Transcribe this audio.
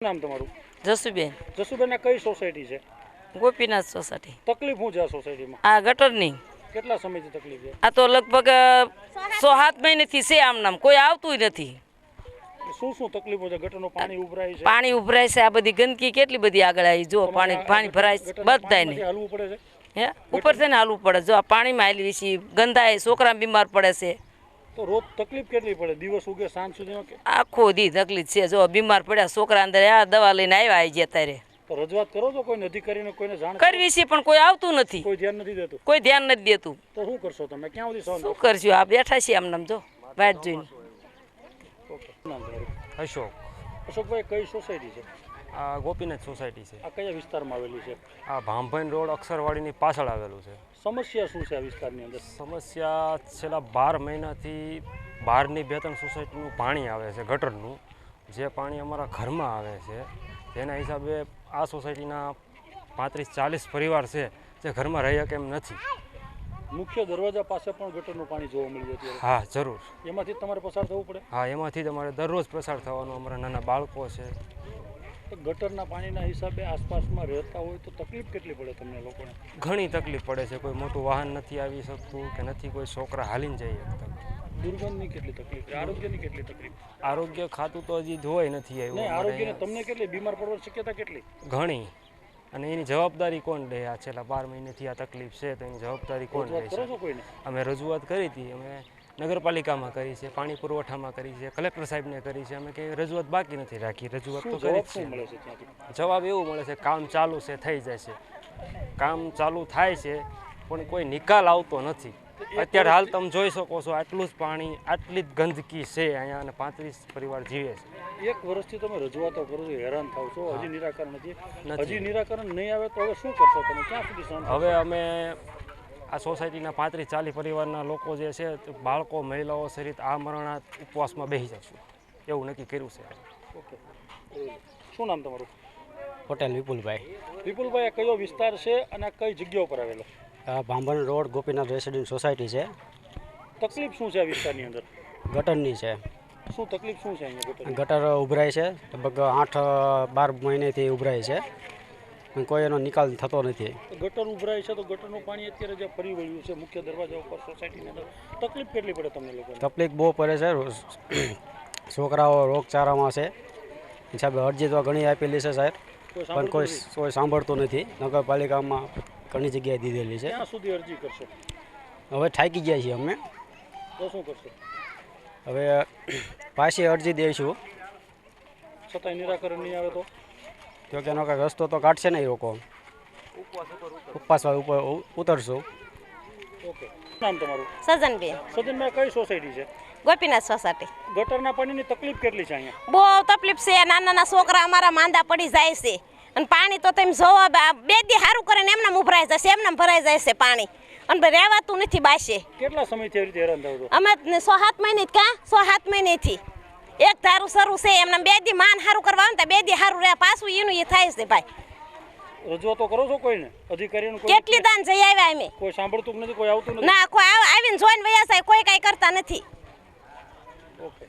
નામ તમારું? જસુબેન. જસુબેન, આ કઈ સોસાયટી છે? ગોપીનાથ સોસાયટી. તકલીફ શું છે આ સોસાયટીમાં? આ ગટરની. કેટલા સમયથી તકલીફ છે? આ તો લગભગ 6-7 મહિનાથી છે. આમ નામ કોઈ આવતું નથી. શું શું તકલીફો છે? ગટરનું પાણી ઉભરાય છે? પાણી ઉભરાય છે. આ બધી ગંદકી કેટલી બધી આગળ આવી. જો પાણી ભરાય છે બધાને. હલવું પડે છે? હે ઉપર છે ને હાલવું પડે. જો આ પાણીમાં હાલવી છે, ગંધાય, છોકરા બીમાર પડે છે. તો રોજ તકલીફ કેટલી પડે? દિવસ ઉગે સાંજ સુધીમાં આખો દી તકલીફ છે. જો બીમાર પડ્યા છોકરા અંદર આ દવા લઈને આવ્યા આવી ગયા ત્યારે. તો રજૂઆત કરો છો કોઈને અધિકારીને, કોઈને જાણ કરવી છે પણ કોઈ આવતું નથી. કોઈ ધ્યાન નથી દેતું? કોઈ ધ્યાન નથી દેતું. તો શું કરશો તમે? ક્યાં સુધી સહન શું કરશું? આ બેઠા છીએ આમ નામ જો વાટ જોઈને. અશોક. અશોકભાઈ, કઈ સોસાયટી છે? આ ગોપીનાથ સોસાયટી છે. આ કયા વિસ્તારમાં આવેલી છે? આ ભાંભણ રોડ અક્ષરવાડીની પાછળ આવેલું છે. સમસ્યા શું છે આ વિસ્તારની અંદર? સમસ્યા છેલ્લા 12 મહિનાથી બહારની 2-3 સોસાયટીનું પાણી આવે છે, ગટરનું. જે પાણી અમારા ઘરમાં આવે છે તેના હિસાબે આ સોસાયટીના 35-40 પરિવાર છે જે ઘરમાં રહી શકે એમ નથી. મુખ્ય દરવાજા પાસે પણ ગટરનું પાણી જોવા મળ્યું હતું? હા, જરૂર. એમાંથી તમારે પસાર થવું પડે? હા, એમાંથી જ અમારે દરરોજ પસાર થવાનું. અમારા નાના બાળકો છે. ગટરના પાણીના હિસાબે આસપાસમાં રહેતા હોય તો તકલીફ કેટલી પડે તમને લોકોને? ઘણી તકલીફ પડે છે. કોઈ મોટું વાહન નથી આવી શકતું કે નથી કોઈ છોકરા હાલીને જઈ શકતા. દુર્ગંધની કેટલી તકલીફ? આરોગ્યની કેટલી તકલીફ? આરોગ્ય ખાતું તો હજી જોઈ નથી આવ્યું. આરોગ્યને તમને કેટલી બીમાર પડવાની શક્યતા કેટલી? ઘણી. અને એની જવાબદારી કોણ લે? આ છેલ્લા 12 મહિનાથી આ તકલીફ છે તો એની જવાબદારી કોણ લે છે? અમે રજૂઆત કરી હતી. અમે નગરપાલિકામાં કરી છે, પાણી પુરવઠામાં કરી છે, કલેક્ટર સાહેબને કરી છે. અમે કંઈ રજૂઆત બાકી નથી રાખી. રજૂઆત તો કરી છે. જવાબ એવું મળે છે કામ ચાલુ છે, થઈ જાય છે. કામ ચાલુ થાય છે પણ કોઈ નિકાલ આવતો નથી. અત્યારે હાલ તમે જોઈ શકો છો, આટલું જ પાણી, આટલી જ ગંદકી છે અહીંયા અને 35 પરિવાર જીવે છે. 1 વર્ષથી તમે રજૂઆતો કરો છો, હેરાન થાવ છો, હજી નિરાકરણ નથી. હજી નિરાકરણ નહીં આવે તો હવે શું કરશો તમે? ક્યાં સુધી સહન? હવે અમે આ સોસાયટીના 35-40 પરિવારના લોકો જે છે, બાળકો, મહિલાઓ સહિત આ મરણાત ઉપવાસમાં બેસી જશું એવું નક્કી કર્યું છે. ઓકે. શું નામ તમારું? પટેલ વિપુલભાઈ. વિપુલભાઈ, આ કયો વિસ્તાર છે અને આ કઈ જગ્યા ઉપર આવેલો? Bhambhan road Gopinath resident society છે. તકલીફ શું છે આ વિસ્તારની અંદર? ગટરની છે. શું તકલીફ શું છે અહીંયા? ગટર ઉભરાય છે, લગભગ 8-12 મહિનેથી ઉભરાય છે. કોઈ એનો નિકાલ થતો નથી. ગટર ઉભરાય છે તો ગટરનું પાણી અત્યારે જે ફરી વળ્યું છે મુખ્ય દરવાજા ઉપર સોસાયટીની અંદર, તકલીફ કેટલી પડે તમને લોકોને? તકલીફ બહુ પડે છે. છોકરાઓ રોગચાળામાં છે. હિસાબે અરજી તો ઘણી આપેલી છે સાહેબ, પણ કોઈ સાંભળતું નથી. નગરપાલિકામાં ઘણી જગ્યાએ દીધેલી છે. ક્યાં સુધી અરજી કરશો? હવે થાકી ગયા છીએ અમે. તો શું કરશો? હવે પાછી અરજી દઈશું. છતાંય નિરાકરણ નહીં આવે તો કે એનો કાંઈ રસ્તો તો કાઢશે નહીં. લોકો ઉપવાસ ઉપર ઉતરશું. ઓકે. નામ તમારું? સજનબેન. સજનબેન, કઈ સોસાયટી છે? ગોપીનાથ સોસાયટી. ગટરના પાણીની તકલીફ કેટલી છે અહીંયા? બહુ તકલીફ છે. નાના છોકરા અમારા માંદા પડી જાય છે અને પાણી તો તમે જોવો 2 દી સારું કરીને એમને ઉભરાઈ જશે, એમને ભરાઈ જાય છે પાણી અને રહેવાતું નથી બાસે. કેટલા સમયથી આવી રીતે હેરાન થાવ છો? અમે 6-7 મહિને કાં 6-7 મહિનેથી એક ધારું શરૂ છે એમને 2 દી માન સારું કરવા આવે 2 દી સારું રહે, પાછું એનું એ થાય છે ભાઈ. રજૂઆતો કરો છો કોઈને? અધિકારીઓને? કેટલી દાન જઈ આવ્યા અમે. કોઈ સાંભળતું નથી, કોઈ આવતું નથી? ના, કોઈ આવીને જોઈને વયા જાય, કોઈ કાંઈ કરતા નથી. ઓકે.